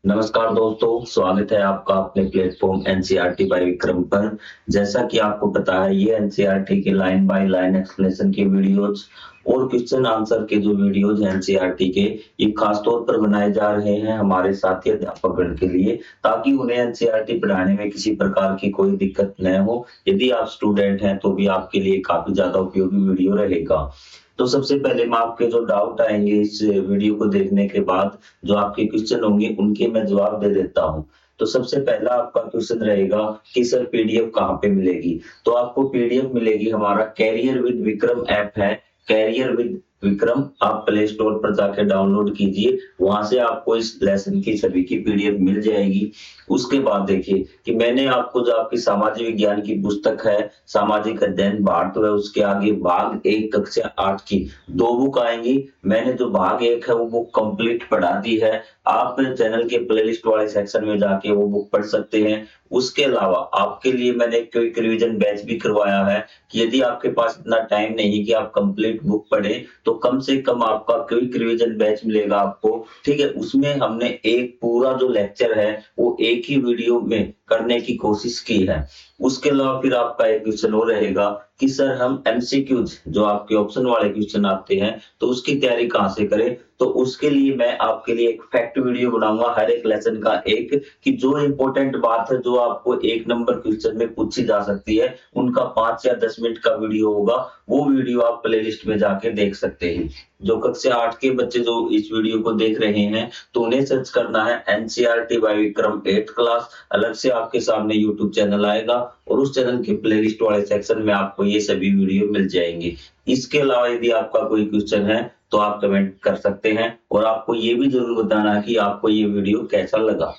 नमस्कार दोस्तों, स्वागत है आपका अपने प्लेटफॉर्म एनसीईआरटी बाय विक्रम पर। जैसा कि आपको पता है, ये एनसीईआरटी के लाइन बाय लाइन एक्सप्लेनेशन के वीडियोज और क्वेश्चन आंसर के जो वीडियोज हैं एनसीईआरटी के, ये खास तौर पर बनाए जा रहे हैं हमारे साथी अध्यापकगण के लिए, ताकि उन्हें एनसीईआरटी पढ़ाने में किसी प्रकार की कोई दिक्कत न हो। यदि आप स्टूडेंट हैं तो भी आपके लिए काफी ज्यादा उपयोगी वीडियो रहेगा। तो सबसे पहले मैं आपके जो डाउट आएंगे इस वीडियो को देखने के बाद, जो आपके क्वेश्चन होंगे उनके मैं जवाब दे देता हूँ। तो सबसे पहला आपका क्वेश्चन रहेगा कि सर पीडीएफ कहाँ पे मिलेगी। तो आपको पीडीएफ मिलेगी, हमारा कैरियर विद विक्रम ऐप है, कैरियर विद विक्रम आप प्ले स्टोर पर जाकर डाउनलोड कीजिए। वहां से आपको इस लेसन की सभी की पीडीएफ मिल जाएगी। उसके बाद देखिए कि मैंने आपको जो आपकी सामाजिक विज्ञान की पुस्तक है, सामाजिक अध्ययन भारत, है उसके आगे भाग 1 कक्षा 8 की 2 बुक आएंगी। मैंने जो भाग 1 है वो बुक कंप्लीट पढ़ा दी है। आप चैनल के प्लेलिस्ट वाले सेक्शन में जाके वो बुक पढ़ सकते हैं। उसके अलावा आपके लिए मैंने क्विक रिवीजन बैच भी करवाया है कि यदि आपके पास इतना टाइम नहीं कि आप कंप्लीट बुक पढ़े, तो कम से कम आपका क्विक रिवीजन बैच मिलेगा आपको। ठीक है, उसमें हमने एक पूरा जो लेक्चर है वो एक ही वीडियो में करने की कोशिश की है। उसके अलावा फिर आपका एक क्वेश्चन और रहेगा कि सर हम एमसीक्यूज जो आपके ऑप्शन वाले क्वेश्चन आते हैं तो उसकी तैयारी कहाँ से करें। तो उसके लिए मैं आपके लिए एक फैक्ट वीडियो बनाऊंगा हर एक लेसन का एक, कि जो इंपॉर्टेंट बात है जो आपको 1 नंबर क्वेश्चन में पूछी जा सकती है, उनका 5 या 10 मिनट का वीडियो होगा। वो वीडियो आप प्लेलिस्ट में जाके देख सकते हैं। जो कक्षा 8 के बच्चे जो इस वीडियो को देख रहे हैं तो उन्हें सर्च करना है NCERT bye Vikram 8th class. अलग से आपके सामने यूट्यूब चैनल आएगा और उस चैनल के प्लेलिस्ट वाले सेक्शन में आपको ये सभी वीडियो मिल जाएंगे। इसके अलावा यदि आपका कोई क्वेश्चन है तो आप कमेंट कर सकते हैं, और आपको ये भी जरूर बताना है कि आपको ये वीडियो कैसा लगा।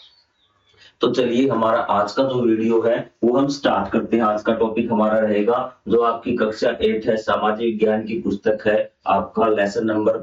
तो चलिए हमारा आज का जो वीडियो है वो हम स्टार्ट करते हैं। आज का टॉपिक हमारा रहेगा जो आपकी कक्षा 8 है, सामाजिक विज्ञान की पुस्तक है, आपका लेसन नंबर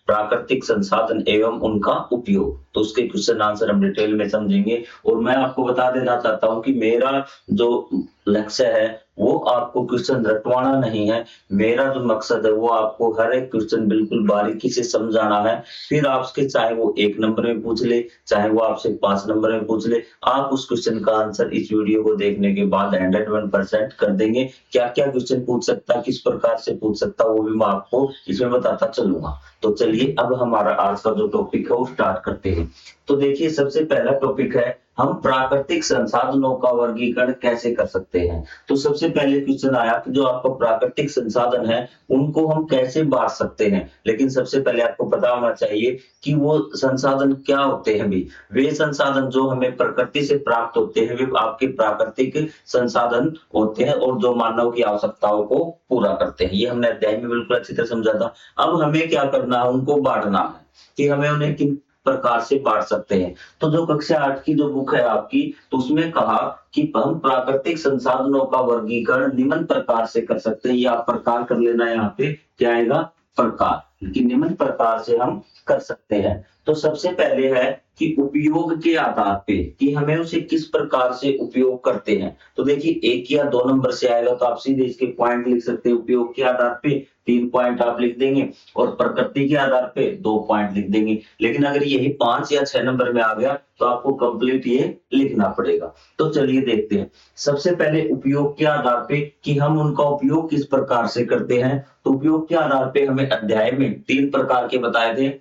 प्राकृतिक संसाधन एवं उनका उपयोग। तो उसके क्वेश्चन आंसर हम डिटेल में समझेंगे। और मैं आपको बता देना चाहता हूं कि मेरा जो लक्ष्य है वो आपको क्वेश्चन रटवाना नहीं है। मेरा जो मकसद है वो आपको हर एक क्वेश्चन बिल्कुल बारीकी से समझाना है। फिर आपके चाहे वो 1 नंबर में पूछ ले, चाहे वो आपसे 5 नंबर में पूछ ले, आप उस क्वेश्चन का आंसर इस वीडियो को देखने के बाद 101% कर देंगे। क्या क्या क्वेश्चन पूछ सकता है, किस प्रकार से पूछ सकता है, वो भी मैं आपको इसमें बताता चलूंगा। तो चलिए अब हमारा आज का जो टॉपिक है वो स्टार्ट करते हैं। तो देखिए सबसे पहला टॉपिक है, हम प्राकृतिक संसाधनों का वर्गीकरण कैसे कर सकते हैं। तो सबसे पहले क्वेश्चन आया कि जो आपका प्राकृतिक संसाधन है उनको हम कैसे बांट सकते हैं। लेकिन सबसे पहले आपको पता होना चाहिए कि वो संसाधन क्या होते हैं। भी वे संसाधन जो हमें प्रकृति से प्राप्त होते हैं वे आपके प्राकृतिक संसाधन होते हैं और जो मानव की आवश्यकताओं को पूरा करते हैं। ये हमने अध्याय में बिल्कुल अच्छी तरह समझा था। अब हमें क्या करना है, उनको बांटना है कि हमें उन्हें किन प्रकार से बांट सकते हैं। तो जो कक्षा 8 की जो बुक है आपकी, तो उसमें कहा कि हम प्राकृतिक संसाधनों का वर्गीकरण निम्न प्रकार से कर सकते हैं। ये आप प्रकार कर लेना, यहाँ पे क्या आएगा, प्रकार, कि निम्न प्रकार से हम कर सकते हैं। तो सबसे पहले है कि उपयोग के आधार पे, कि हमें उसे किस प्रकार से उपयोग करते हैं। तो देखिए 1 या 2 नंबर से आएगा तो आप सीधे इसके पॉइंट लिख सकते हैं। उपयोग के आधार पे 3 पॉइंट आप लिख देंगे और प्रकृति के आधार पे 2 पॉइंट लिख देंगे। लेकिन अगर यही 5 या 6 नंबर में आ गया तो आपको कंप्लीट ये लिखना पड़ेगा। तो चलिए देखते हैं। सबसे पहले उपयोग के आधार पे कि हम उनका उपयोग किस प्रकार से करते हैं। तो उपयोग के आधार पे हमें अध्याय में 3 प्रकार के बताए थे।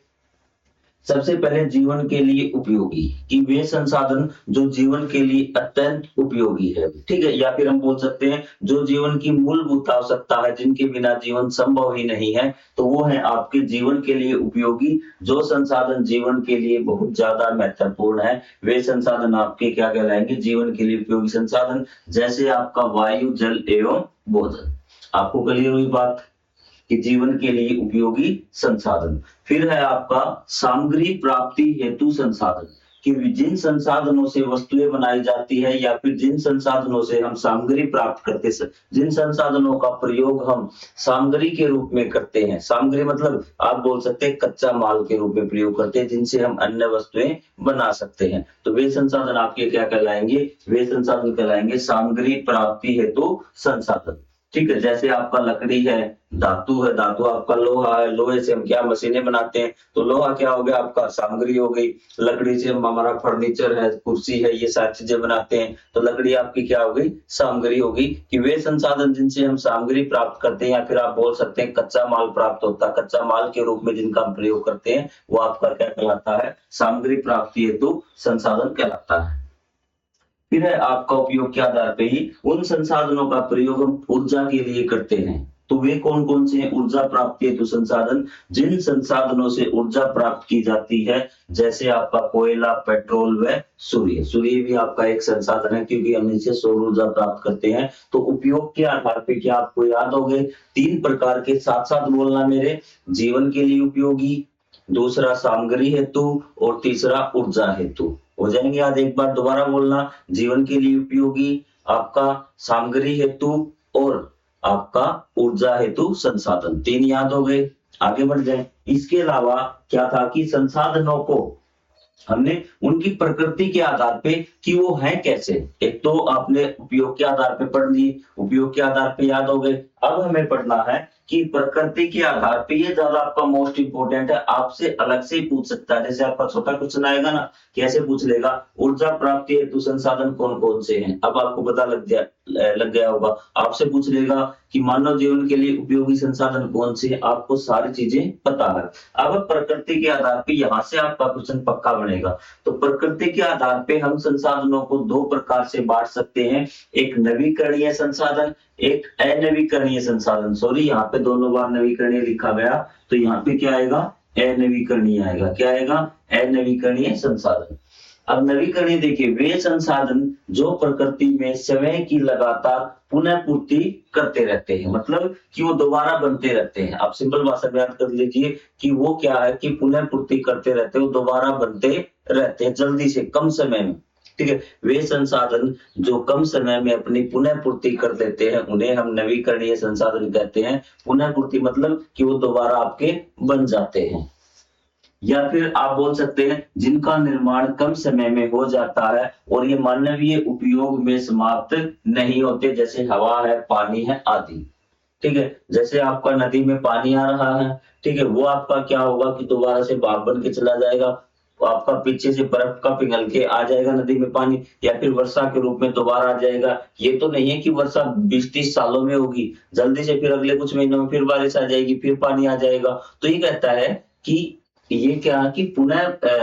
सबसे पहले जीवन के लिए उपयोगी, कि वे संसाधन जो जीवन के लिए अत्यंत उपयोगी है। ठीक है, या फिर हम बोल सकते हैं जो जीवन की मूलभूत आवश्यकता है, जिनके बिना जीवन संभव ही नहीं है, तो वो है आपके जीवन के लिए उपयोगी। जो संसाधन जीवन के लिए बहुत ज्यादा महत्वपूर्ण है वे संसाधन आपके क्या कहलाएंगे, जीवन के लिए उपयोगी संसाधन। जैसे आपका वायु, जल एवं भोजन। आपको क्लियर हुई बात कि जीवन के लिए उपयोगी संसाधन। फिर है आपका सामग्री प्राप्ति हेतु संसाधन, कि जिन संसाधनों से वस्तुएं बनाई जाती है या फिर जिन संसाधनों से हम सामग्री प्राप्त करते हैं, जिन संसाधनों का प्रयोग हम सामग्री के रूप में करते हैं। सामग्री मतलब आप बोल सकते हैं कच्चा माल के रूप में प्रयोग करते हैं, जिनसे हम अन्य वस्तुएं बना सकते हैं। तो वे संसाधन आपके क्या कहलाएंगे, वे संसाधन कहलाएंगे सामग्री प्राप्ति हेतु संसाधन। ठीक है। जैसे आपका लकड़ी है, धातु है, धातु आपका लोहा है, लोहे से हम क्या मशीनें बनाते हैं, तो लोहा क्या हो गया आपका सामग्री हो गई। लकड़ी से हम हमारा फर्नीचर है, कुर्सी है, ये सारी चीजें बनाते हैं, तो लकड़ी आपकी क्या हो गई सामग्री होगी। कि वे संसाधन जिनसे हम सामग्री प्राप्त करते हैं, या फिर आप बोल सकते हैं कच्चा माल प्राप्त होता है, कच्चा माल के रूप में जिनका हम प्रयोग करते हैं, वो आपका क्या कहलाता है, सामग्री प्राप्ति हेतु संसाधन कहलाता है। फिर है आपका उपयोग के आधार पे ही उन संसाधनों का प्रयोग हम ऊर्जा के लिए करते हैं। तो वे कौन कौन से हैं ऊर्जा प्राप्ति हेतु संसाधन, जिन संसाधनों से ऊर्जा प्राप्त की जाती है, जैसे आपका कोयला, पेट्रोल व सूर्य। सूर्य भी आपका एक संसाधन है, क्योंकि हम इनसे सौर ऊर्जा प्राप्त करते हैं। तो उपयोग के आधार पे क्या आपको याद हो गए, 3 प्रकार के, साथ साथ बोलना मेरे, जीवन के लिए उपयोगी, दूसरा सामग्री हेतु, और तीसरा ऊर्जा हेतु। हो जाएंगे याद, एक बार दोबारा बोलना, जीवन के लिए उपयोगी, आपका सामग्री हेतु, और आपका ऊर्जा हेतु संसाधन। 3 याद हो गए, आगे बढ़ जाए। इसके अलावा क्या था कि संसाधनों को हमने उनकी प्रकृति के आधार पे कि वो है कैसे, एक तो आपने उपयोग के आधार पे पढ़ ली, उपयोग के आधार पे याद हो गए। अब हमें पढ़ना है कि प्रकृति के आधार पे, ये ज्यादा आपका मोस्ट इंपोर्टेंट है, आपसे अलग से ही पूछ सकता है। जैसे आपका छोटा क्वेश्चन आएगा ना, कैसे पूछ लेगा, ऊर्जा प्राप्ति हेतु संसाधन कौन कौन से हैं, अब आपको पता लग गया होगा। आपसे पूछ लेगा कि मानव जीवन के लिए उपयोगी संसाधन कौन से हैं, आपको सारी चीजें पता है। अब प्रकृति के आधार पे यहाँ से आपका क्वेश्चन पक्का बनेगा। तो प्रकृति के आधार पे हम संसाधनों को 2 प्रकार से बांट सकते हैं, एक नवीकरणीय संसाधन, एक अनवीकरणीय संसाधन। सॉरी, यहाँ पे दोनों बार नवीकरणीय लिखा गया, तो यहाँ पे क्या आएगा, अनवीकरणीय आएगा। क्या आएगा, अनवीकरणीय संसाधन। अब नवीकरणीय देखिए, वे संसाधन जो प्रकृति में समय की लगातार पुनः पूर्ति करते रहते हैं, मतलब कि वो दोबारा बनते रहते हैं। आप सिंपल भाषा में याद कर लीजिए कि वो क्या है कि पुनः पूर्ति करते रहते हैं, वो दोबारा बनते रहते हैं जल्दी से, कम समय में। ठीक है, वे संसाधन जो कम समय में अपनी पुनः पूर्ति कर देते हैं, उन्हें हम नवीकरणीय संसाधन कहते हैं। पुनः पूर्ति मतलब कि वो दोबारा आपके बन जाते हैं। या फिर आप बोल सकते हैं जिनका निर्माण कम समय में हो जाता है और ये मानवीय उपयोग में समाप्त नहीं होते, जैसे हवा है, पानी है आदि। ठीक है, जैसे आपका नदी में पानी आ रहा है, ठीक है, वो आपका क्या होगा कि दोबारा से भाप बन के चला जाएगा, आपका पीछे से बर्फ का पिघल के आ जाएगा नदी में पानी, या फिर वर्षा के रूप में दोबारा आ जाएगा। ये तो नहीं है कि वर्षा 20-30 सालों में होगी, जल्दी से फिर अगले कुछ महीनों में फिर बारिश आ जाएगी, फिर पानी आ जाएगा। तो ये कहता है कि ये क्या है कि पुनः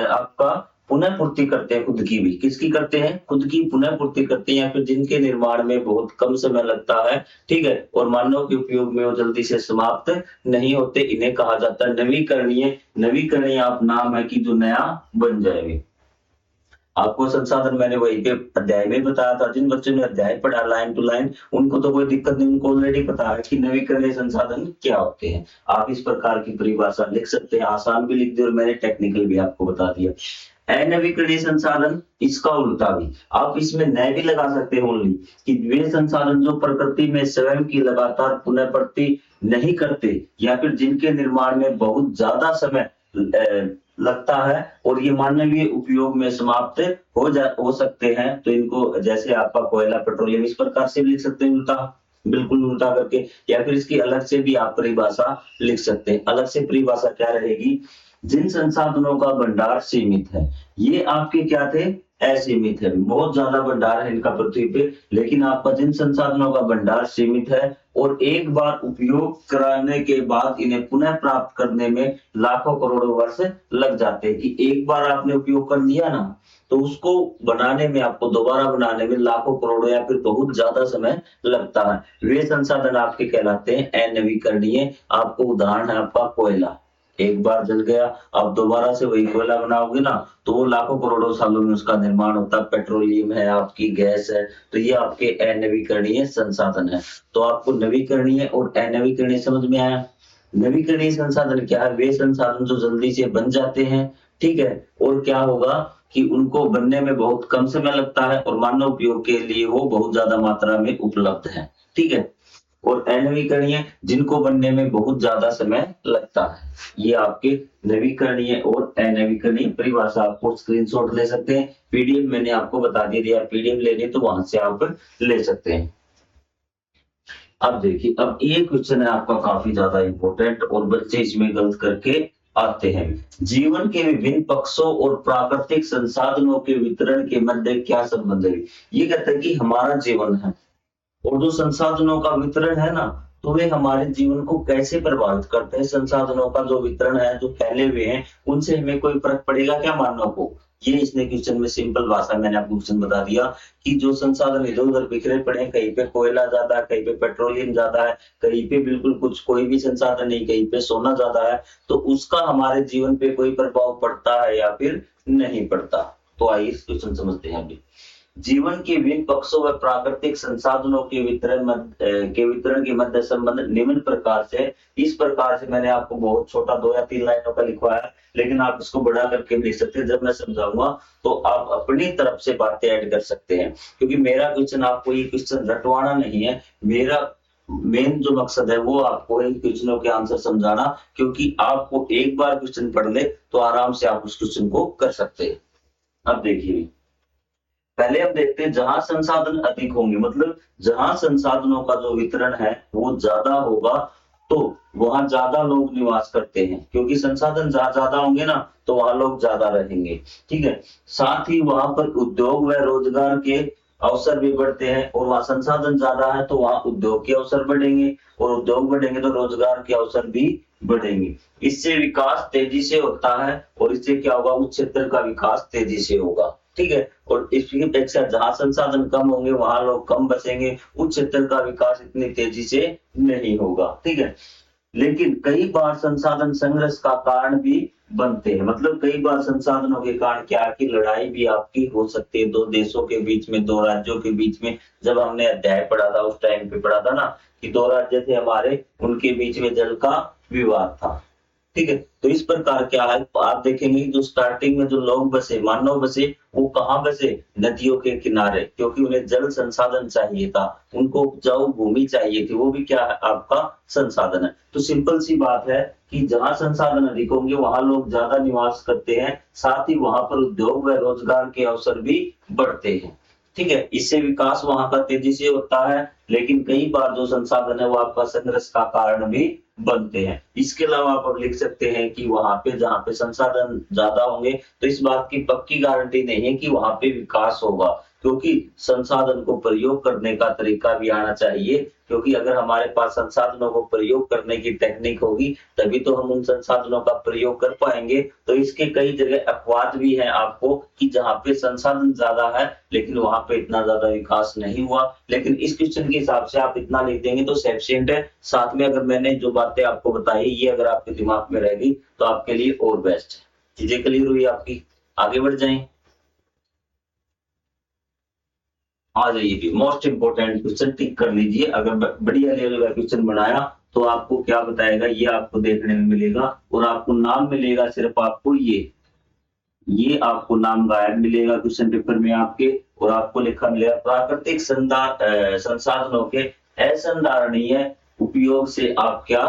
आपका पुनः पूर्ति करते हैं, खुद की भी, किसकी करते हैं, खुद की पुनः पूर्ति करते हैं, या फिर जिनके निर्माण में बहुत कम समय लगता है, ठीक है, और मानव के उपयोग में वो जल्दी से समाप्त नहीं होते, इन्हें कहा जाता है नवीकरणीय। नवीकरणीय आप नाम है कि जो नया बन जाएंगे। आपको संसाधन मैंने वही पे अध्याय में बताया था, जिन बच्चों ने अध्याय पढ़ा लाइन टू लाइन, उनको तो कोई दिक्कत नहीं, उनको ऑलरेडी पता है कि नवीकरणीय संसाधन क्या होते हैं। आप इस प्रकार की परिभाषा लिख सकते हैं, आसान भी लिख दी और मैंने टेक्निकल भी आपको बता दिया। अनवीकरणीय संसाधन, इसका उल्टा भी आप इसमें नए भी लगा सकते हैं ओनली, कि वे संसाधन जो प्रकृति में स्वयं की लगातार पुनर्पूर्ति नहीं करते, या फिर जिनके निर्माण में बहुत ज्यादा समय लगता है और ये मानवीय उपयोग में समाप्त हो सकते हैं, तो इनको, जैसे आपका कोयला, पेट्रोलियम, इस प्रकार से लिख सकते हैं उल्टा, बिल्कुल उल्टा करके। या फिर इसकी अलग से भी आप परिभाषा लिख सकते हैं। अलग से परिभाषा क्या रहेगी, जिन संसाधनों का भंडार सीमित है, ये आपके क्या थे, असीमित है, बहुत ज्यादा भंडार है इनका पृथ्वी पे, लेकिन आपका जिन संसाधनों का भंडार सीमित है और एक बार उपयोग कराने के बाद इन्हें पुनः प्राप्त करने में लाखों करोड़ों वर्ष लग जाते हैं, कि एक बार आपने उपयोग कर लिया ना, तो उसको बनाने में, आपको दोबारा बनाने में लाखों करोड़ों या फिर बहुत ज्यादा समय लगता है। वे संसाधन आपके कहलाते हैं अनवीकरणीय। आपको उदाहरण है आपका कोयला, एक बार जल गया, आप दोबारा से वही कोयला बनाओगे ना, तो वो लाखों करोड़ों सालों में उसका निर्माण होता है। पेट्रोलियम है, आपकी गैस है, तो ये आपके अनवीकरणीय संसाधन है। तो आपको नवीकरणीय और अनवीकरणीय समझ में आया। नवीकरणीय संसाधन क्या है, वे संसाधन जो जल्दी से बन जाते हैं, ठीक है, और क्या होगा कि उनको बनने में बहुत कम समय लगता है और मानव उपयोग के लिए वो बहुत ज्यादा मात्रा में उपलब्ध है, ठीक है। और अनवीकरणीय, जिनको बनने में बहुत ज्यादा समय लगता है। ये आपके नवीकरणीय और अनवीकरणीय परिभाषा, आपको स्क्रीनशॉट ले सकते हैं। पीडीएफ मैंने आपको बता दिया, पीडीएफ लेनी तो वहां से आप ले सकते हैं। अब देखिए, अब ये क्वेश्चन है आपका काफी ज्यादा इंपॉर्टेंट और बच्चे इसमें गलत करके आते हैं। जीवन के विभिन्न पक्षों और प्राकृतिक संसाधनों के वितरण के मध्य क्या संबंध है? ये कहता है कि हमारा जीवन है और जो संसाधनों का वितरण है ना, तो वे हमारे जीवन को कैसे प्रभावित करते हैं। संसाधनों का जो वितरण है, जो फैले हुए हैं, उनसे हमें कोई फर्क पड़ेगा क्या मानव को? ये इसने क्वेश्चन में सिंपल भाषा में मैंने आपको क्वेश्चन बता दिया कि जो संसाधन इधर उधर बिखरे पड़े हैं, कहीं पे कोयला ज्यादा है, कहीं पे पेट्रोलियम ज्यादा है, कहीं पे बिल्कुल कुछ कोई भी संसाधन नहीं, कहीं पे सोना ज्यादा है, तो उसका हमारे जीवन पे कोई प्रभाव पड़ता है या फिर नहीं पड़ता। तो आइए इस क्वेश्चन समझते हैं अभी। जीवन के विभिन्न पक्षों व प्राकृतिक संसाधनों के वितरण के मध्य संबंध निम्न प्रकार से। इस प्रकार से मैंने आपको बहुत छोटा 2 या 3 लाइनों का लिखवाया, लेकिन आप इसको बड़ा करके लिख सकते हैं। जब मैं समझाऊंगा तो आप अपनी तरफ से बातें ऐड कर सकते हैं, क्योंकि मेरा क्वेश्चन आपको ये क्वेश्चन रटवाना नहीं है। मेरा मेन जो मकसद है वो आपको इन क्वेश्चनों के आंसर समझाना, क्योंकि आपको एक बार क्वेश्चन पढ़ ले तो आराम से आप उस क्वेश्चन को कर सकते हैं। अब देखिए, पहले हम देखते हैं जहां संसाधन अधिक होंगे, मतलब जहां संसाधनों का जो वितरण है वो ज्यादा होगा, तो वहां ज्यादा लोग निवास करते हैं, क्योंकि संसाधन जहां ज्यादा होंगे ना तो वहां लोग ज्यादा रहेंगे। ठीक है, साथ ही वहां पर उद्योग व रोजगार के अवसर भी बढ़ते हैं, और वहां संसाधन ज्यादा है तो वहां उद्योग के अवसर बढ़ेंगे, और उद्योग बढ़ेंगे तो रोजगार के अवसर भी बढ़ेंगे। इससे विकास तेजी से होता है, और इससे क्या होगा, उस क्षेत्र का विकास तेजी से होगा। ठीक है, और इसकी अपेक्षा जहां संसाधन कम होंगे वहां लोग कम बसेंगे, उस क्षेत्र का विकास इतनी तेजी से नहीं होगा। ठीक है, लेकिन कई बार संसाधन संघर्ष का कारण भी बनते हैं, मतलब कई बार संसाधनों के कारण क्या की लड़ाई भी आपकी हो सकती है, दो देशों के बीच में, दो राज्यों के बीच में। जब हमने अध्याय पढ़ा था उस टाइम पे पढ़ा था ना कि दो राज्य थे हमारे, उनके बीच में जल का विवाद था। ठीक है, तो इस प्रकार क्या है, आप देखेंगे जो स्टार्टिंग में जो लोग बसे, मानव बसे, वो कहाँ बसे, नदियों के किनारे, क्योंकि उन्हें जल संसाधन चाहिए था, उनको उपजाऊ भूमि चाहिए थी, वो भी क्या है, आपका संसाधन है। तो सिंपल सी बात है कि जहां संसाधन अधिक होंगे वहां लोग ज्यादा निवास करते हैं, साथ ही वहां पर उद्योग व रोजगार के अवसर भी बढ़ते हैं। ठीक है, इससे विकास वहां का तेजी से होता है, लेकिन कई बार जो संसाधन है वो आपका संघर्ष का कारण भी बनते हैं। इसके अलावा आप अब लिख सकते हैं कि वहां पे जहां पे संसाधन ज्यादा होंगे तो इस बात की पक्की गारंटी नहीं है कि वहां पे विकास होगा, क्योंकि संसाधन को प्रयोग करने का तरीका भी आना चाहिए, क्योंकि अगर हमारे पास संसाधनों को प्रयोग करने की टेक्निक होगी तभी तो हम उन संसाधनों का प्रयोग कर पाएंगे। तो इसके कई जगह अपवाद भी है आपको कि जहां पे संसाधन ज्यादा है लेकिन वहां पे इतना ज्यादा विकास नहीं हुआ, लेकिन इस क्वेश्चन के हिसाब से आप इतना लिख देंगे तो सफिशिएंट है। साथ में अगर मैंने जो बातें आपको बताई ये अगर आपके दिमाग में रहेगी तो आपके लिए और बेस्ट है। चीजें क्लियर हुई आपकी? आगे बढ़ जाएं। आ जाइए, मोस्ट इंपोर्टेंट क्वेश्चन टिक कर लीजिए। अगर बढ़िया लेवल का क्वेश्चन बनाया तो आपको क्या बताएगा, ये आपको देखने में मिलेगा, और आपको नाम मिलेगा सिर्फ आपको ये आपको नाम गायब मिलेगा क्वेश्चन पेपर में आपके, और आपको लिखा मिलेगा प्राकृतिक संसाधनों के असंधारणीय उपयोग से आप क्या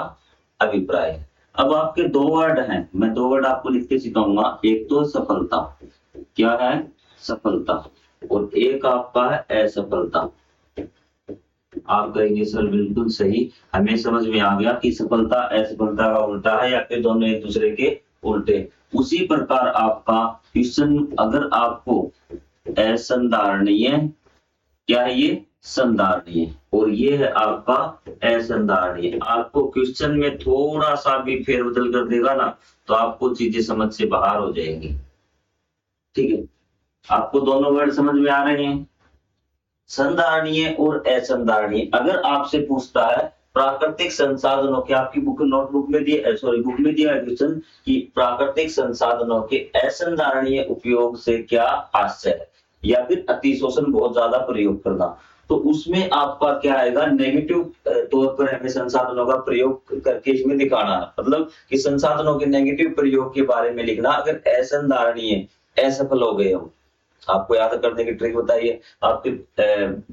अभिप्राय है। अब आपके दो वर्ड हैं, मैं दो वर्ड आपको लिख के सिखाऊंगा। एक तो सफलता, क्या है, सफलता, और एक आपका है असफलता। आप कहेंगे सर बिल्कुल सही, हमें समझ में आ गया कि सफलता असफलता का उल्टा है या फिर दोनों एक दूसरे के उल्टे। उसी प्रकार आपका क्वेश्चन अगर आपको असंधारणीय, क्या है ये, संधारणीय, और ये है आपका असंधारणीय, आपको क्वेश्चन में थोड़ा सा भी फेरबदल कर देगा ना तो आपको चीजें समझ से बाहर हो जाएंगी। ठीक है, आपको दोनों वर्ड समझ में आ रहे हैं, संधारणीय और असंधारणीय। अगर आपसे पूछता है प्राकृतिक संसाधनों के, आपकी बुक नोटबुक में दिया, सॉरी बुक में दिया है क्वेश्चन कि प्राकृतिक संसाधनों के असंधारणीय उपयोग से क्या आशय है, या फिर अतिशोषण बहुत ज्यादा प्रयोग करना, तो उसमें आपका क्या आएगा, नेगेटिव तौर पर हमें संसाधनों का प्रयोग करके इसमें दिखाना, मतलब कि संसाधनों के नेगेटिव प्रयोग के बारे में लिखना। अगर असंधारणीय, असफल हो गए हम, आपको याद करने की ट्रिक बताइए, आपके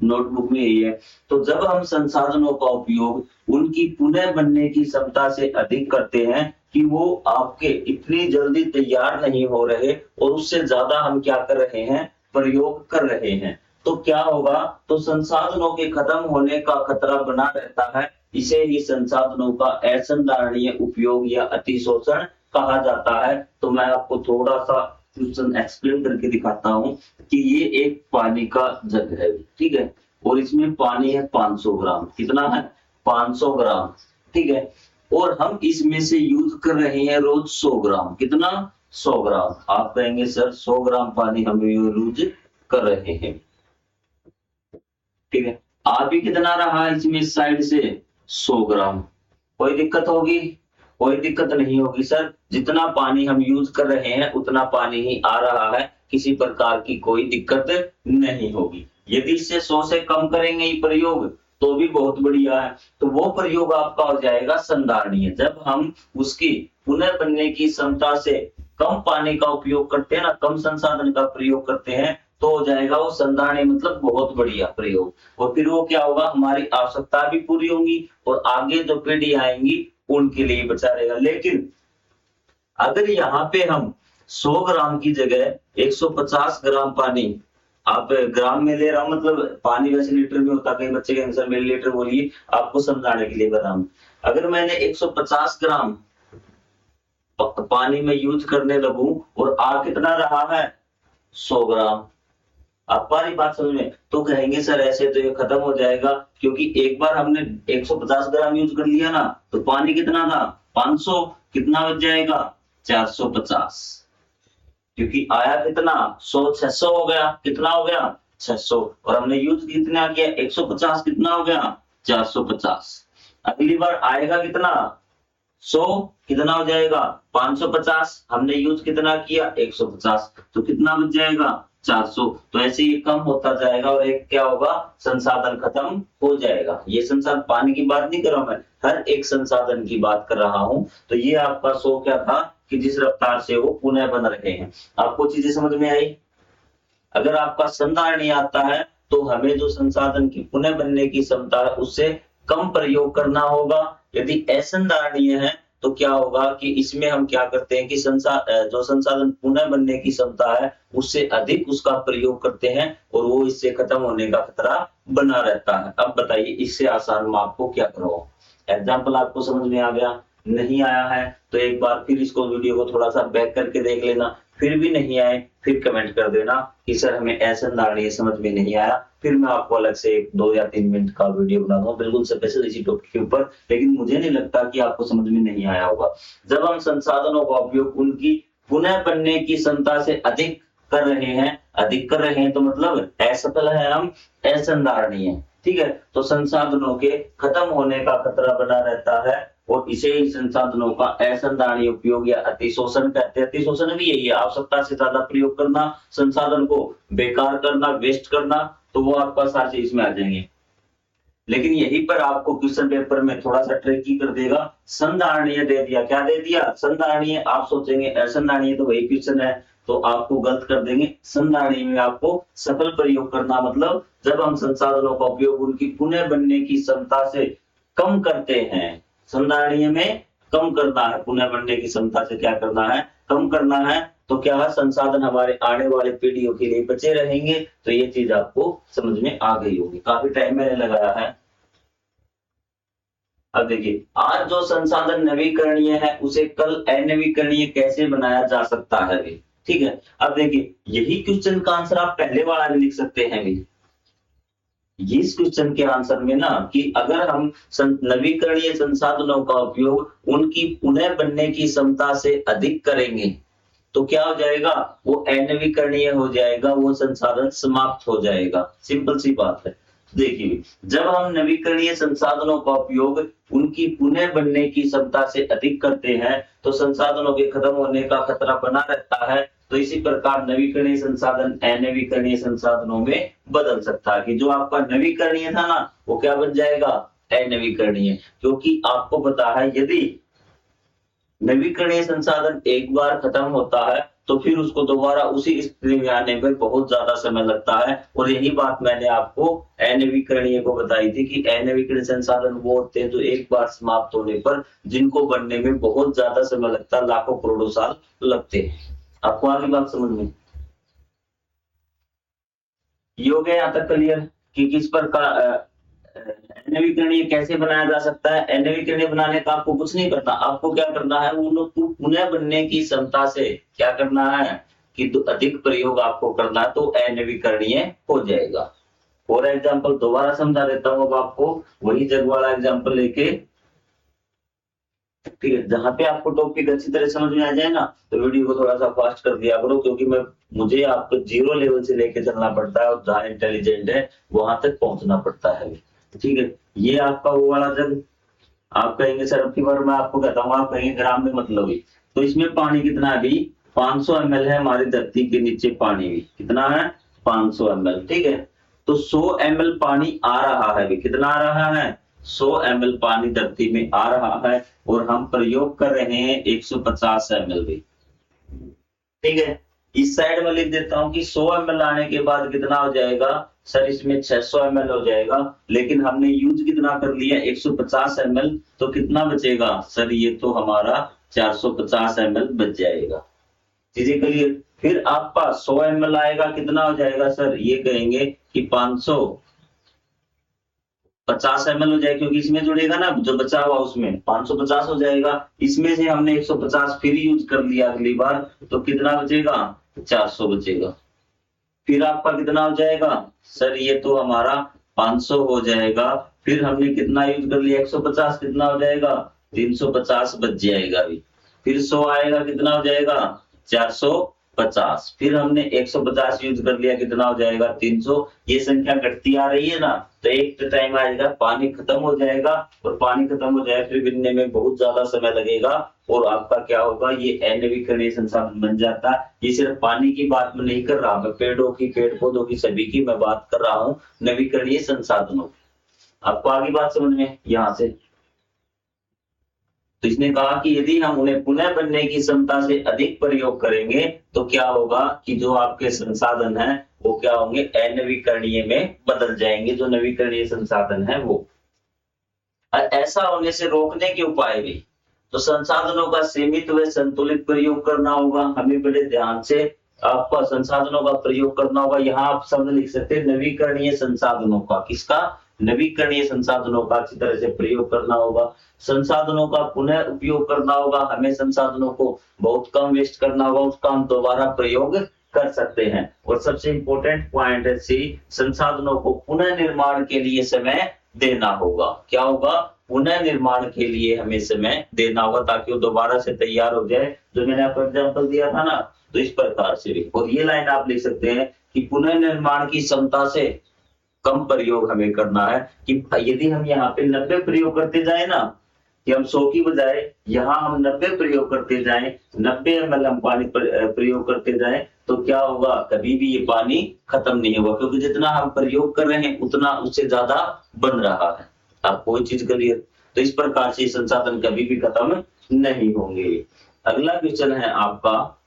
नोटबुक में यही है। तो जब हम संसाधनों का उपयोग उनकी पुनः बनने की क्षमता से अधिक करते हैं कि वो आपके इतनी जल्दी तैयार नहीं हो रहे और उससे ज्यादा हम क्या कर रहे हैं, प्रयोग कर रहे हैं, तो क्या होगा, तो संसाधनों के खत्म होने का खतरा बना रहता है। इसे ही संसाधनों का असंधारणीय उपयोग या अतिशोषण कहा जाता है। तो मैं आपको थोड़ा सा क्वेश्चन एक्सप्लेन करके दिखाता हूं कि ये एक पानी का जग है, ठीक है, और इसमें पानी है 500 ग्राम। कितना है? 500 ग्राम, ठीक है, और हम इसमें से यूज कर रहे हैं रोज 100 ग्राम। कितना? 100 ग्राम। आप कहेंगे सर 100 ग्राम पानी हम यूज कर रहे हैं, ठीक है, आ भी कितना रहा इसमें साइड से? 100 ग्राम। कोई दिक्कत होगी? कोई दिक्कत नहीं होगी सर, जितना पानी हम यूज कर रहे हैं उतना पानी ही आ रहा है, किसी प्रकार की कोई दिक्कत नहीं होगी। यदि इससे 100 से कम करेंगे ये प्रयोग तो भी बहुत बढ़िया है। तो वो प्रयोग आपका हो जाएगा संधारणीय। जब हम उसकी पुनः बनने की क्षमता से कम पानी का उपयोग करते हैं ना, कम संसाधन का प्रयोग करते हैं, तो हो जाएगा वो संधारणीय, मतलब बहुत बढ़िया प्रयोग। और फिर वो क्या होगा, हमारी आवश्यकता भी पूरी होगी और आगे जो पीढ़ी आएंगी उनके लिए बचा रहेगा। लेकिन अगर यहाँ पे हम 100 ग्राम की जगह 150 ग्राम पानी, आप ग्राम में ले रहा हूं, मतलब पानी वैसे लीटर में होता है, कई बच्चे कहेंगे सर मिलीलीटर बोलिए, आपको समझाने के लिए बता रहा हूं। अगर मैंने 150 ग्राम पानी में यूज करने लगूं और आ कितना रहा है? 100 ग्राम। अब हमारी बात समझ में, तो कहेंगे सर ऐसे तो ये खत्म हो जाएगा, क्योंकि एक बार हमने 150 ग्राम यूज कर लिया ना, तो पानी कितना था? 500। कितना बच जाएगा? 450। क्योंकि आया कितना? 100, 600 हो गया। कितना हो गया? 600। और हमने यूज कितना किया? 150। कितना हो गया? 450। अगली बार आएगा कितना? 100। कितना हो जाएगा? 550। हमने यूज कितना किया? 150। तो कितना बच जाएगा? 400। तो ऐसे ये कम होता जाएगा और एक क्या होगा, संसाधन खत्म हो जाएगा। ये संसाधन, पानी की बात नहीं कर रहा हूं मैं, हर एक संसाधन की बात कर रहा हूं। तो ये आपका 100 क्या था कि जिस रफ्तार से वो पुनः बन रहे हैं। आपको चीजें समझ में आई? अगर आपका संधारणीय आता है तो हमें जो संसाधन की पुनः बनने की क्षमता है उससे कम प्रयोग करना होगा। यदि असंधारणीय है तो क्या होगा कि इसमें हम क्या करते हैं कि जो संसाधन पुनः बनने की क्षमता है उससे अधिक उसका प्रयोग करते हैं और वो इससे खत्म होने का खतरा बना रहता है। अब बताइए इससे आसान मैं आपको क्या करवाऊं? एग्जाम्पल आपको समझ में आ गया? नहीं आया है तो एक बार फिर इसको वीडियो को थोड़ा सा बैक करके देख लेना। फिर भी नहीं आए फिर कमेंट कर देना कि सर हमें असंधारणीय समझ में नहीं आया। फिर मैं आपको अलग से 2 या 3 मिनट का वीडियो बनाऊंगा बिल्कुल स्पेशल इसी टॉपिक के ऊपर। लेकिन मुझे नहीं लगता कि आपको समझ में नहीं आया होगा। जब हम संसाधनों का उपयोग उनकी पुनः बनने की क्षमता से अधिक कर रहे हैं तो मतलब असफल है हम, असंधारणीय, ठीक है। तो संसाधनों के खत्म होने का खतरा बना रहता है और इसे ही संसाधनों का असंधारणीय उपयोग या अतिशोषण कहते हैं। अतिशोषण भी यही है, आवश्यकता से ज्यादा प्रयोग करना, संसाधन को बेकार करना, वेस्ट करना, तो वो आपका सारे इसमें आ जाएंगे। लेकिन यहीं पर आपको क्वेश्चन पेपर में थोड़ा सा ट्रिकी कर देगा। संधारणीय दे दिया, क्या दे दिया? संधारणीय। आप सोचेंगे असंधारणीय तो वही क्वेश्चन है, तो आपको गलत कर देंगे। संधारणीय में आपको सफल प्रयोग करना, मतलब जब हम संसाधनों का उपयोग उनकी पुनः बनने की क्षमता से कम करते हैं, संधारणीय में कम करना है, पुनः बनने की क्षमता से क्या करना है? कम करना है। तो क्या है, संसाधन हमारे आने वाले पीढ़ियों के लिए बचे रहेंगे। तो ये चीज आपको समझ में आ गई होगी। काफी टाइम मैंने लगाया है। अब देखिए, आज जो संसाधन नवीकरणीय है उसे कल अनवीकरणीय कैसे बनाया जा सकता है भी, ठीक है। अब देखिए, यही क्वेश्चन का आंसर आप पहले वाला भी लिख सकते हैं भी। इस क्वेश्चन के आंसर में ना कि अगर हम नवीकरणीय संसाधनों का उपयोग उनकी पुनः बनने की क्षमता से अधिक करेंगे तो क्या हो जाएगा? वो अनवीकरणीय हो जाएगा, वो संसाधन समाप्त हो जाएगा। सिंपल सी बात है। देखिए, जब हम नवीकरणीय संसाधनों का उपयोग उनकी पुनः बनने की क्षमता से अधिक करते हैं तो संसाधनों के खत्म होने का खतरा बना रहता है। तो इसी प्रकार नवीकरणीय संसाधन अनवीकरणीय संसाधनों में बदल सकता है कि जो आपका नवीकरणीय था ना वो क्या बन जाएगा? अनवीकरणीय। क्योंकि आपको पता है यदि नवीकरणीय संसाधन एक बार खत्म होता है तो फिर उसको दोबारा उसी स्थिति में आने में बहुत ज्यादा समय लगता है। और यही बात मैंने आपको अनवीकरणीय को बताई थी कि अनवीकरणीय संसाधन वो होते हैं जो एक बार समाप्त होने पर जिनको बनने में बहुत ज्यादा समय लगता है, लाखों करोड़ों साल लगते हैं। आपको आगे बात समझ में? ये हो गया यहाँ तक क्लियर कि किस प्रकार नवीकरणीय कैसे बनाया जा सकता है। नवीकरणीय बनाने का आपको कुछ नहीं करना, आपको क्या करना है, उन लोग को पुनः बनने की क्षमता से क्या करना है कि अधिक प्रयोग आपको करना है, तो अनवीकरणीय हो जाएगा। और एग्जाम्पल दोबारा समझा देता हूँ अब आपको, वही जग वाला एग्जाम्पल लेके, ठीक है। जहां पे आपको टॉपिक अच्छी तरह समझ में आ जाए ना, तो वीडियो को थोड़ा सा फास्ट कर दिया करो, क्योंकि मुझे आपको 0 लेवल से लेके चलना पड़ता है और जहां इंटेलिजेंट है वहां तक पहुंचना पड़ता है, ठीक है। ये आपका वो वाला जग, आप कहेंगे सर अब की बार मैं आपको कहता हूँ, आप कहेंगे ग्राम में मतलब ही, तो इसमें पानी कितना है अभी 500 ml है, हमारी धरती के नीचे पानी भी कितना है 500 ml, ठीक है। तो 100 ml पानी आ रहा है अभी, कितना आ रहा है 100 ml पानी धरती में आ रहा है, और हम प्रयोग कर रहे हैं 150 ml भी, ठीक है। इस साइड में लिख देता हूं कि 100 ml आने के बाद कितना हो जाएगा सर, इसमें 600 ml हो जाएगा, लेकिन हमने यूज कितना कर लिया 150 ml, तो कितना बचेगा सर, ये तो हमारा 450 ml बच जाएगा। चीजें क्लियर। फिर आपका 100 ml आएगा, कितना हो जाएगा सर, ये कहेंगे कि 550 ml हो जाएगा, क्योंकि इसमें जुड़ेगा ना जो बचा हुआ उसमें 550 हो जाएगा, इसमें से हमने 150 फिर यूज कर लिया अगली बार, तो कितना बचेगा 400 बचेगा। फिर आपका कितना हो जाएगा सर, ये तो हमारा 500 हो जाएगा, फिर हमने कितना यूज कर लिया 150, कितना हो जाएगा 350 बच जाएगा अभी। फिर 100 आएगा, कितना हो जाएगा 450, फिर हमने 150 यूज कर लिया, कितना हो जाएगा 300। ये संख्या घटती आ रही है ना, तो एक टाइम आएगा पानी खत्म हो जाएगा, और पानी खत्म हो जाए फिर गिनने में बहुत ज्यादा समय लगेगा, और आपका क्या होगा, ये अनवीकरणीय संसाधन बन जाता है। ये सिर्फ पानी की बात में नहीं कर रहा मैं, पेड़ों की, पेड़ पौधों की, सभी की मैं बात कर रहा हूँ, नवीकरणीय संसाधनों। आपको आगे बात समझ में यहाँ से, तो इसने कहा कि यदि हम उन्हें पुनः बनने की क्षमता से अधिक प्रयोग करेंगे, तो क्या होगा कि जो आपके संसाधन हैं वो क्या होंगे, अनवीकरणीय में बदल जाएंगे, जो नवीकरणीय संसाधन है वो। ऐसा होने से रोकने के उपाय भी, तो संसाधनों का सीमित व संतुलित प्रयोग करना होगा, हमें बड़े ध्यान से आपका संसाधनों का प्रयोग करना होगा। यहाँ आप शब्द लिख सकते हैं नवीकरणीय संसाधनों का, किसका, नवीकरणीय संसाधनों का अच्छी तरह से प्रयोग करना होगा। संसाधनों का पुनः उपयोग करना होगा, हमें संसाधनों को बहुत कम वेस्ट करना होगा, उसका हम दोबारा प्रयोग कर सकते हैं। और सबसे इंपॉर्टेंट पॉइंट है सी, संसाधनों को पुनः निर्माण के लिए समय देना होगा। क्या होगा, पुनः निर्माण के लिए हमें समय देना होगा, ताकि वो दोबारा से तैयार हो जाए, जो मैंने आपको एग्जांपल दिया था ना, तो इस प्रकार से भी। और ये लाइन आप लिख सकते हैं कि पुनः निर्माण की क्षमता से कम प्रयोग हमें करना है, कि यदि हम यहाँ पे 90 प्रयोग करते जाए ना, कि हम 100 की बजाय यहाँ हम 90 प्रयोग करते जाएं, 90 ml हम पानी प्रयोग करते जाएं, तो क्या होगा, कभी भी ये पानी खत्म नहीं होगा, क्योंकि जितना हम प्रयोग कर रहे हैं उतना उससे ज्यादा बन रहा है। आप कोई चीज क्लियर, तो इस प्रकार से संसाधन कभी भी खत्म नहीं होंगे। अगला क्वेश्चन है आपका,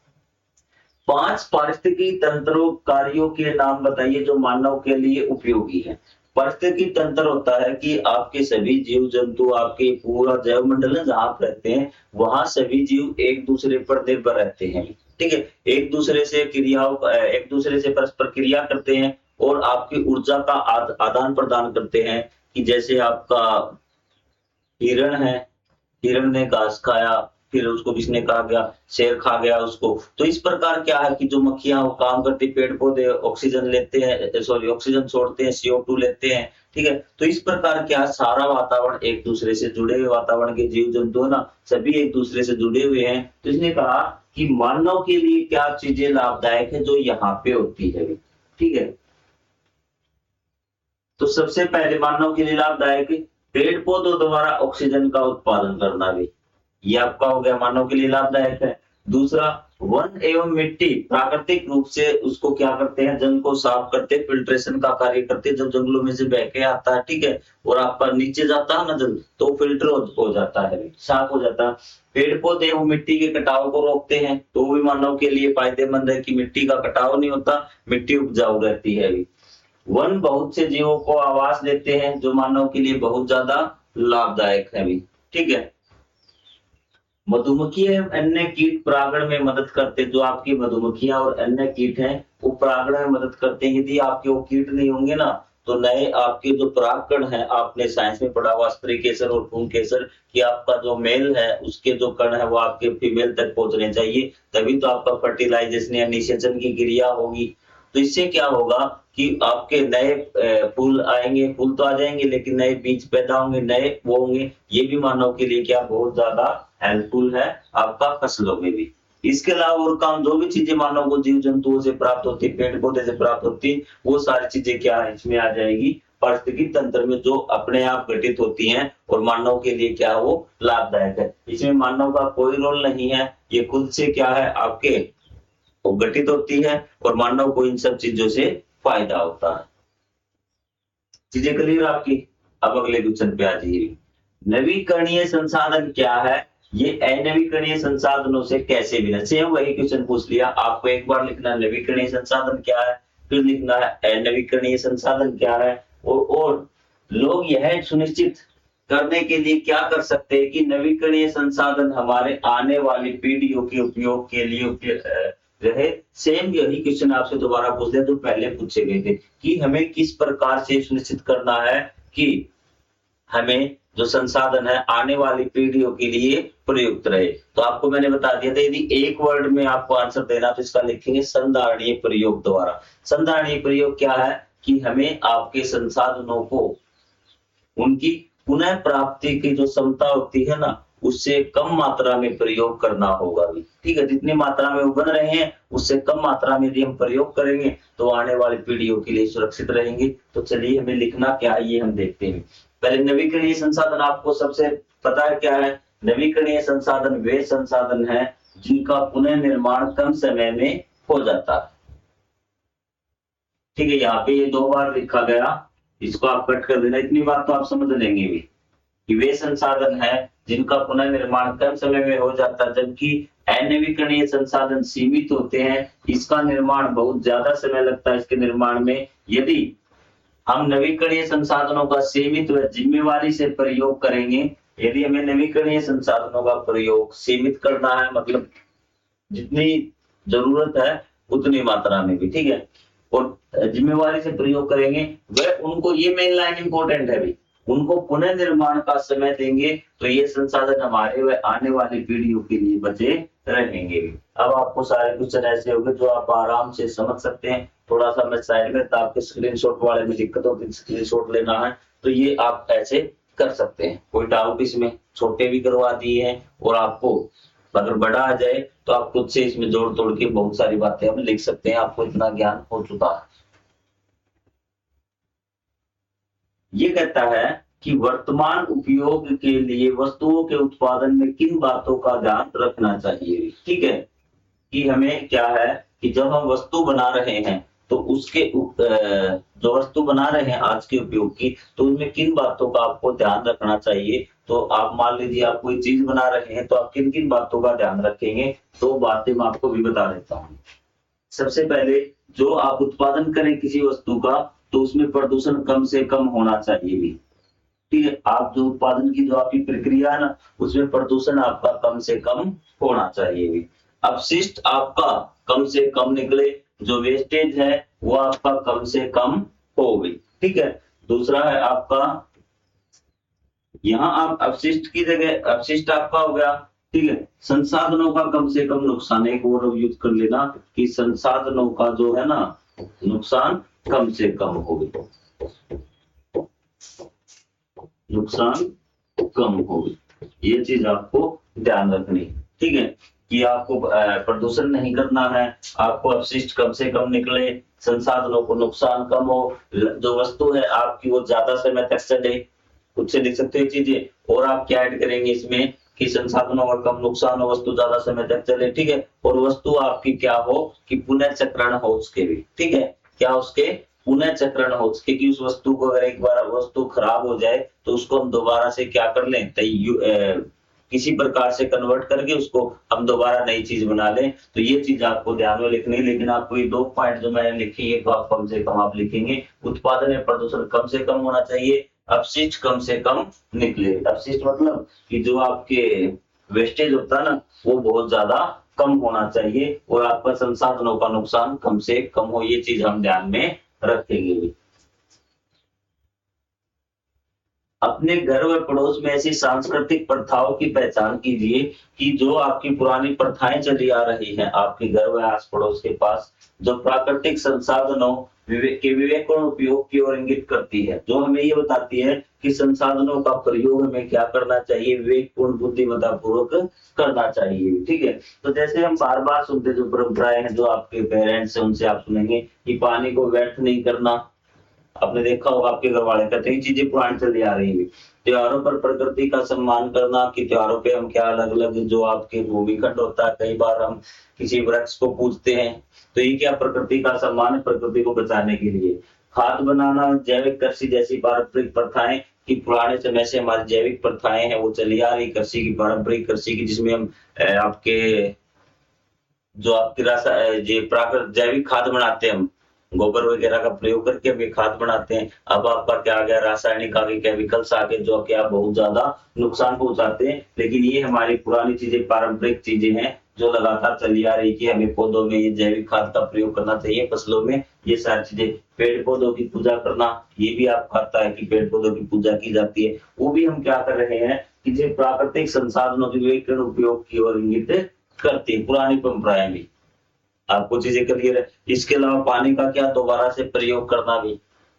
5 पारिस्थितिकी तंत्रों कार्यों के नाम बताइए जो मानव के लिए उपयोगी है। पारिस्थितिकी तंत्र होता है कि आपके सभी जीव जंतु, आपके पूरा जैव मंडल है जहां आप रहते हैं, वहां सभी जीव एक दूसरे पर निर्भर रहते हैं, ठीक है। एक दूसरे से एक दूसरे से परस्पर क्रिया करते हैं, और आपकी ऊर्जा का आदान प्रदान करते हैं, कि जैसे आपका हिरण है, हिरण ने घास खाया, फिर उसको किसने खा गया, शेर खा गया उसको। तो इस प्रकार क्या है कि जो मक्खियां वो काम करती, पेड़ पौधे ऑक्सीजन लेते हैं, सॉरी ऑक्सीजन छोड़ते हैं, CO2 लेते हैं, ठीक है। तो इस प्रकार क्या सारा वातावरण एक दूसरे से जुड़े हुए, वातावरण के जीव जंतु है ना, सभी एक दूसरे से जुड़े हुए हैं। तो इसने कहा कि मानव के लिए क्या चीजें लाभदायक है जो यहाँ पे होती है, ठीक है। तो सबसे पहले मानव के लिए लाभदायक पेड़ पौधों द्वारा ऑक्सीजन का उत्पादन करना भी, ये आपका हो गया मानव के लिए लाभदायक है। दूसरा, वन एवं मिट्टी प्राकृतिक रूप से उसको क्या करते हैं, जल को साफ करते, फिल्ट्रेशन का कार्य करते, जब जंगलों में से बह के आता है, ठीक है, और आपका नीचे जाता है ना जल, तो फिल्टर हो जाता है, साफ हो जाता है। पेड़ पौधे एवं मिट्टी के कटाव को रोकते हैं, तो भी मानव के लिए फायदेमंद है कि मिट्टी का कटाव नहीं होता, मिट्टी उपजाऊ रहती है। वन बहुत से जीवों को आवास देते हैं, जो मानव के लिए बहुत ज्यादा लाभदायक है भी, ठीक है। मधुमक्खी एवं अन्य कीट परागण में मदद करते हैं। जो आपकी मधुमक्खियां और अन्य कीट हैं वो परागण में मदद करते हैं। यदि आपके वो कीट नहीं होंगे ना तो नए आपके जो परागकण है, आपने साइंस में पढ़ा हुआ स्त्री केसर और पुंकेसर कि आपका जो मेल है उसके जो कण है वो आपके फीमेल तक पहुंचने चाहिए, तभी तो आपका फर्टिलाइजेशन या निषेचन की क्रिया होगी। तो इससे क्या होगा कि आपके नए फूल आएंगे, फूल तो आ जाएंगे लेकिन नए बीज पैदा होंगे, नए वो होंगे। ये भी मानव के लिए क्या बहुत ज्यादा हेल्पफुल है आपका फसलों में भी। इसके अलावा और काम जो भी चीजें मानव को जीव जंतुओं से प्राप्त होती है, पेड़ पौधे से प्राप्त होती है, वो सारी चीजें क्या है इसमें आ जाएगी पारिस्थितिकी तंत्र में, जो अपने आप घटित होती हैं और मानव के लिए क्या है वो लाभदायक है। इसमें मानव का कोई रोल नहीं है, ये खुद से क्या है आपके वो घटित होती है और मानव को इन सब चीजों से फायदा होता है। चीजें क्लियर आपकी? अब अगले क्वेश्चन पे आ जाइए। नवीकरणीय संसाधन क्या है? ये अनवीकरणीय संसाधनों से कैसे भिन्न? सेम वही क्वेश्चन पूछ लिया आपको। एक बार लिखना नवीकरणीय संसाधन क्या है, फिर लिखना है अनवीकरणीय संसाधन क्या है, और लोग यह सुनिश्चित करने के लिए क्या कर सकते हैं कि नवीकरणीय संसाधन हमारे आने वाली पीढ़ियों के उपयोग के लिए रहे। सेम यही क्वेश्चन आपसे दोबारा पूछ लिया जो पहले पूछे गए थे कि हमें किस प्रकार से सुनिश्चित करना है कि हमें जो संसाधन है आने वाली पीढ़ियों के लिए प्रयुक्त रहे। तो आपको मैंने बता दिया था यदि एक वर्ड में आपको आंसर देना तो इसका लिखेंगे संधारणीय प्रयोग द्वारा। संधारणीय प्रयोग क्या है कि हमें आपके संसाधनों को उनकी पुनः प्राप्ति की जो क्षमता होती है ना उससे कम मात्रा में प्रयोग करना होगा भी। ठीक है, जितनी मात्रा में वो बन रहे हैं उससे कम मात्रा में यदि हम प्रयोग करेंगे तो आने वाली पीढ़ियों के लिए सुरक्षित रहेंगे। तो चलिए हमें लिखना क्या है ये हम देखते हैं। पहले नवीकरणीय संसाधन आपको सबसे पता है क्या है? नवीकरणीय संसाधन वे संसाधन है जिनका पुनः निर्माण कम समय में हो जाता है। ठीक है, यहाँ पे ये 2 बार लिखा गया, इसको आप कट कर देना। इतनी बात तो आप समझ लेंगे भी कि वे संसाधन है जिनका पुनर्निर्माण कम समय में हो जाता है, जबकि अनवीकरणीय संसाधन सीमित होते हैं, इसका निर्माण बहुत ज्यादा समय लगता है इसके निर्माण में। यदि हम नवीकरणीय संसाधनों का सीमित व जिम्मेवारी से प्रयोग करेंगे, यदि हमें नवीकरणीय संसाधनों का प्रयोग सीमित करना है मतलब जितनी जरूरत है उतनी मात्रा में भी, ठीक है, और जिम्मेवारी से प्रयोग करेंगे वह उनको, ये मेन लाइन इंपॉर्टेंट है भी, उनको पुनर्निर्माण का समय देंगे तो ये संसाधन हमारे व आने वाली पीढ़ियों के लिए बचे रहेंगे। अब आपको सारे क्वेश्चन ऐसे होंगे जो आप आराम से समझ सकते हैं। थोड़ा सा मैं साइड में, तो आपके स्क्रीनशॉट वाले में दिक्कत होती, स्क्रीनशॉट लेना है तो ये आप ऐसे कर सकते हैं। कोई डाउट इसमें? छोटे भी करवा दिए हैं और आपको अगर बड़ा आ जाए तो आप खुद से इसमें जोड़ तोड़ के बहुत सारी बातें हम लिख सकते हैं, आपको इतना ज्ञान हो चुका है। ये कहता है कि वर्तमान उपयोग के लिए वस्तुओं के उत्पादन में किन बातों का ध्यान रखना चाहिए। ठीक है, कि हमें क्या है कि जब हम वस्तु बना रहे हैं तो उसके जो वस्तु बना रहे हैं आज के उपयोग की, तो उनमें किन बातों का आपको ध्यान रखना चाहिए। तो आप मान लीजिए आप कोई चीज बना रहे हैं तो आप किन किन बातों का ध्यान रखेंगे, तो बातें मैं आपको भी बता देता हूँ। सबसे पहले जो आप उत्पादन करें किसी वस्तु का तो उसमें प्रदूषण कम से कम होना चाहिए भी। ठीक है, आप जो उत्पादन की जो आपकी प्रक्रिया है ना उसमें प्रदूषण आपका कम से कम होना चाहिए भी। अपशिष्ट आपका कम से कम निकले, जो वेस्टेज है वो आपका कम से कम हो भी। ठीक है, दूसरा है आपका यहाँ आप अपशिष्ट की जगह अपशिष्ट आपका हो गया। ठीक है, संसाधनों का कम से कम नुकसान, एक और यूज कर लेना कि संसाधनों का जो है ना नुकसान कम से कम हो, नुकसान कम हो, ये चीज आपको ध्यान रखनी। ठीक है, कि आपको प्रदूषण नहीं करना है, आपको अपशिष्ट कम से कम निकले, संसाधनों को नुकसान कम हो, जो वस्तु है आपकी वो ज्यादा समय तक चले। खुद से लिख सकते हो चीजें। और आप क्या ऐड करेंगे इसमें कि संसाधनों का कम नुकसान हो, वस्तु ज्यादा समय तक चले। ठीक है, और वस्तु आपकी क्या हो कि पुनः चक्रण हो उसके भी। ठीक है, क्या उसके पुनः चक्रण हो उसके, कि उस वस्तु को अगर एक बार वस्तु खराब हो जाए तो उसको हम दोबारा से क्या कर लें, किसी प्रकार से कन्वर्ट करके उसको हम दोबारा नई चीज बना लें। तो ये चीज आपको ध्यान में लिखनी है। लेकिन आपको ये 2 पॉइंट जो मैंने लिखे ये तो आप कम से कम आप लिखेंगे। उत्पादन में प्रदूषण कम से कम होना चाहिए, अपशिष्ट कम से कम निकले। अपशिष्ट मतलब कि जो आपके वेस्टेज होता है ना, वो बहुत ज्यादा कम होना चाहिए और आपका संसाधनों का नुकसान कम से कम हो, ये चीज हम ध्यान में रखेंगे। अपने घर व पड़ोस में ऐसी सांस्कृतिक प्रथाओं की पहचान कीजिए कि जो आपकी पुरानी प्रथाएं चली आ रही हैं आपके घर व आस पड़ोस के पास, जो प्राकृतिक संसाधनों विवेकपूर्ण उपयोग की ओर इंगित करती है, जो हमें ये बताती है कि संसाधनों का प्रयोग हमें क्या करना चाहिए, विवेकपूर्ण बुद्धिमत्ता पूर्वक करना चाहिए। ठीक है, तो जैसे हम बार बार सुनते जो परंपराएं हैं, जो आपके पेरेंट्स हैं उनसे आप सुनेंगे कि पानी को व्यर्थ नहीं करना। आपने देखा होगा आपके घर वाले कहते हैं चीजें पुरानी चली आ रही है। त्योहारों पर प्रकृति का सम्मान करना, कि त्योहारों पे हम क्या अलग अलग जो आपके भूमिखंड होता है, कई बार हम किसी वृक्ष को पूजते हैं, तो ये क्या प्रकृति का सम्मान है, प्रकृति को बचाने के लिए। खाद बनाना, जैविक कृषि जैसी पारंपरिक प्रथाएं, कि पुराने समय से हमारी जैविक प्रथाएं हैं वो चली आ रही कृषि की, पारंपरिक कृषि की, जिसमें हम आपके जो आपकी ये प्राकृतिक जैविक खाद बनाते हैं हम, गोबर वगैरह का प्रयोग करके हम ये खाद बनाते हैं। अब आपका क्या आ गया, रासायनिक आ गए, केमिकल्स आ गए, जो कि आप बहुत ज्यादा नुकसान पहुंचाते हैं। लेकिन ये हमारी पुरानी चीजें, पारंपरिक चीजें हैं जो लगातार चली आ रही, कि हमें पौधों में ये जैविक खाद का प्रयोग करना चाहिए, फसलों में ये सारी चीजें। पेड़ पौधों की पूजा करना, ये भी आपको आता है कि पेड़ पौधों की पूजा की जाती है। वो भी हम क्या कर रहे हैं कि जो प्राकृतिक संसाधनों के विवेकपूर्ण उपयोग की ओर इंगित करती है पुरानी परंपराएं भी। आपको चीजें क्लियर है। इसके अलावा पानी का क्या दोबारा से प्रयोग करना भी।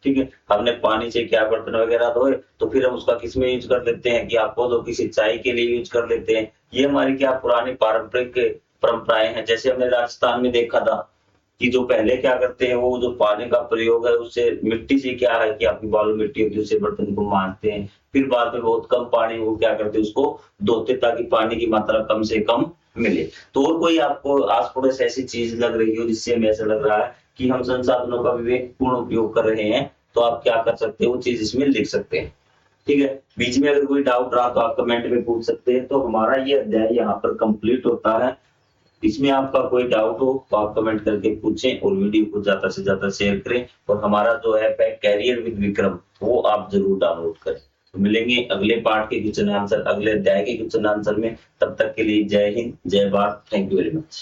ठीक है, हमने पानी से क्या बर्तन वगैरह धोए तो फिर हम उसका किसमें यूज कर लेते हैं, कि आप पौधों की सिंचाई के लिए यूज कर लेते हैं। ये हमारी क्या पुरानी पारंपरिक परंपराएं हैं। जैसे हमने राजस्थान में देखा था कि जो पहले क्या करते हैं, वो जो पानी का प्रयोग है उससे मिट्टी से क्या है कि आपकी बालू मिट्टी होती है उससे बर्तन को मांजते हैं, फिर बाद में बहुत कम पानी वो क्या करते हैं उसको धोते, ताकि पानी की मात्रा कम से कम मिले। तो और कोई आपको आस पड़ोस ऐसी चीज लग रही हो जिससे हमें ऐसा लग रहा है कि हम संसाधनों का विवेकपूर्ण उपयोग कर रहे हैं, तो आप क्या कर सकते हैं, वो चीज इसमें लिख सकते हैं। ठीक है, बीच में अगर कोई डाउट रहा तो आप कमेंट में पूछ सकते हैं। तो हमारा ये अध्याय यहाँ पर कंप्लीट होता है। इसमें आपका कोई डाउट हो तो आप कमेंट करके पूछें और वीडियो को ज्यादा से ज्यादा शेयर करें, और हमारा जो ऐप है कैरियर विद विक्रम वो आप जरूर डाउनलोड करें। तो मिलेंगे अगले पार्ट के क्वेश्चन आंसर, अगले अध्याय के क्वेश्चन आंसर में। तब तक के लिए जय हिंद, जय Bharat, thank you very much.